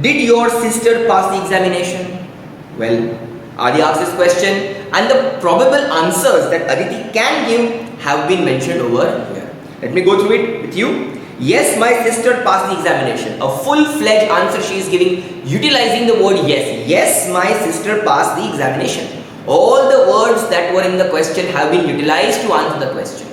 Did your sister pass the examination? Well, Adi asks this question and the probable answers that Aditi can give have been mentioned over here. Let me go through it with you. Yes, my sister passed the examination. A full-fledged answer she is giving utilizing the word yes. Yes, my sister passed the examination. All the words that were in the question have been utilized to answer the question.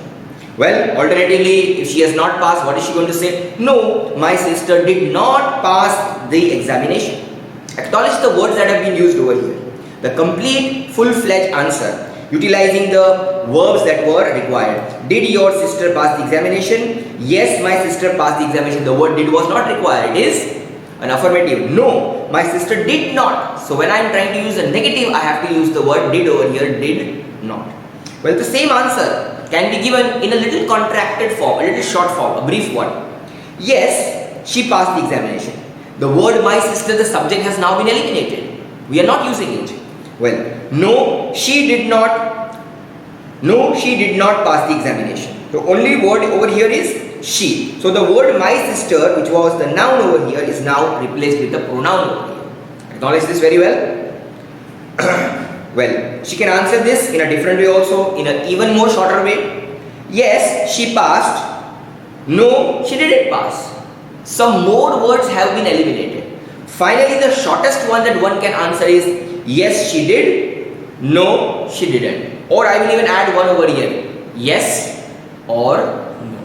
Well, alternatively, if she has not passed, what is she going to say? No, my sister did not pass the examination. Acknowledge the words that have been used over here. The complete, full-fledged answer utilizing the verbs that were required. Did your sister pass the examination? Yes, my sister passed the examination. The word did was not required. It is an affirmative. No, my sister did not. So when I am trying to use a negative, I have to use the word did over here, did not. Well, the same answer can be given in a little contracted form, a little short form, a brief one. Yes, she passed the examination. The word my sister, the subject, has now been eliminated. We are not using it. Well, no, she did not. No, she did not pass the examination. The only word over here is she. So the word my sister, which was the noun over here, is now replaced with the pronoun over here. Acknowledge this very well. Well, she can answer this in a different way also, in an even more shorter way. Yes, she passed. No, she didn't pass. Some more words have been eliminated. Finally, the shortest one that one can answer is yes, she did. No, she didn't. Or I will even add one over here. Yes or no.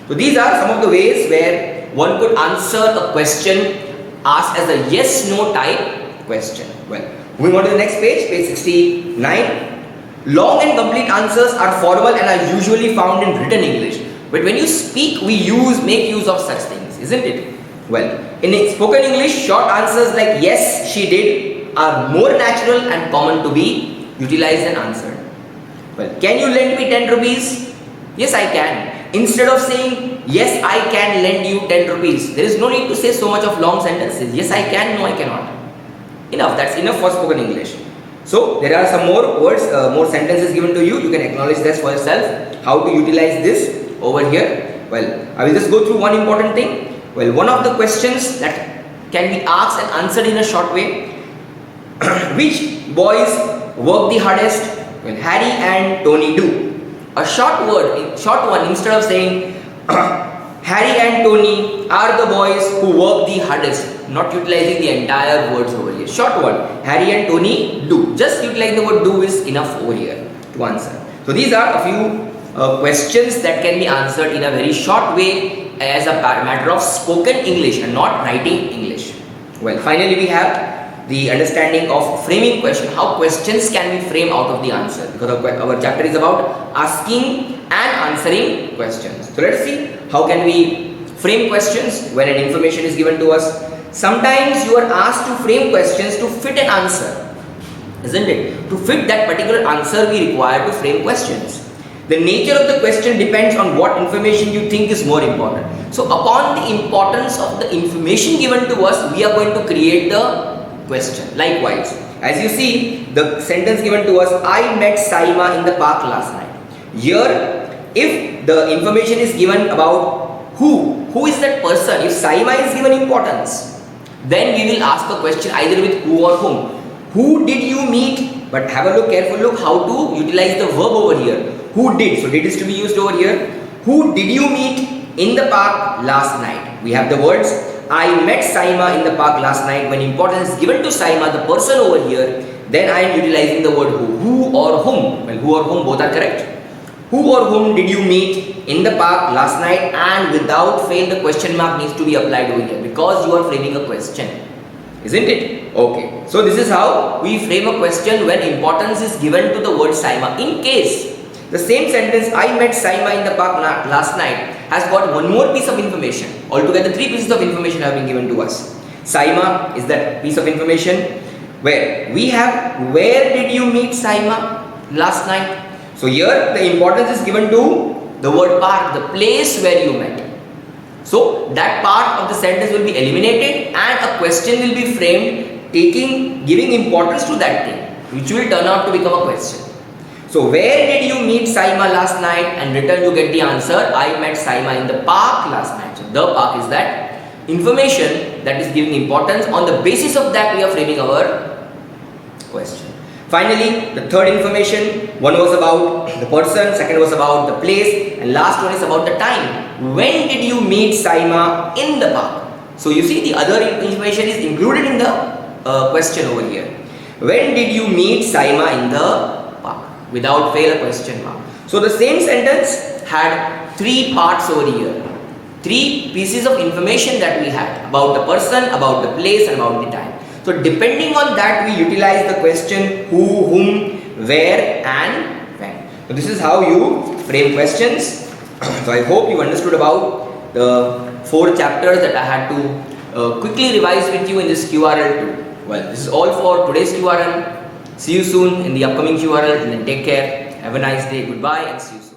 So these are some of the ways where one could answer a question asked as a yes-no type question. Well, moving on to the next page, page 69. Long and complete answers are formal and are usually found in written English. But when you speak, we make use of such things, isn't it? Well, in spoken English, short answers like yes, she did are more natural and common to be utilized and answered. Well, can you lend me 10 rupees? Yes, I can. Instead of saying yes, I can lend you 10 rupees, there is no need to say so much of long sentences. Yes, I can, no, I cannot. Enough. That's enough for spoken English. So there are some more words, more sentences given to you. You can acknowledge this for yourself. How to utilize this over here? Well, I will just go through one important thing. Well, one of the questions that can be asked and answered in a short way. Which boys work the hardest? Well, Harry and Tony do. A short word, short one, instead of saying Harry and Tony are the boys who work the hardest, not utilizing the entire words over here. Short one, Harry and Tony do. Just utilize the word do is enough over here to answer. So these are a few questions that can be answered in a very short way as a matter of spoken English and not writing English. Well, finally we have the understanding of framing question, how questions can be framed out of the answer, because our chapter is about asking and answering questions. So let's see how can we frame questions when an information is given to us. Sometimes you are asked to frame questions to fit an answer, isn't it? To fit that particular answer we require to frame questions. The nature of the question depends on what information you think is more important. So upon the importance of the information given to us, we are going to create the question. Likewise, as you see the sentence given to us, I met Saima in the park last night. Here, if the information is given about who is that person, if Saima is given importance, then we will ask a question either with who or whom. Who did you meet? But have a look, careful look how to utilize the verb over here. Who did? So did is to be used over here. Who did you meet in the park last night? We have the words I met Saima in the park last night. When importance is given to Saima, the person over here, then I am utilizing the word who. Who or whom? Well, who or whom both are correct. Who or whom did you meet in the park last night? And without fail the question mark needs to be applied over here because you are framing a question. Isn't it? Okay. So this is how we frame a question when importance is given to the word Saima. In case the same sentence, I met Saima in the park last night, has got one more piece of information. Altogether, 3 pieces of information have been given to us. Saima is that piece of information where we have where did you meet Saima last night. So here the importance is given to the word park, the place where you met. So that part of the sentence will be eliminated and a question will be framed giving importance to that thing, which will turn out to become a question. So where did you meet Saima last night? And return you get the answer, I met Saima in the park last night. So the park is that information that is giving importance. On the basis of that we are framing our question. Finally, the third information, one was about the person, second was about the place, and last one is about the time. When did you meet Saima in the park? So you see the other information is included in the question over here. When did you meet Saima in the park? Without fail a question mark. So the same sentence had 3 parts over here. 3 pieces of information that we had about the person, about the place and about the time. So depending on that we utilize the question who, whom, where and when. So this is how you frame questions. So I hope you understood about the 4 chapters that I had to quickly revise with you in this QRL too. Well, this is all for today's QRL. See you soon in the upcoming QRL and then take care. Have a nice day. Goodbye and see you soon.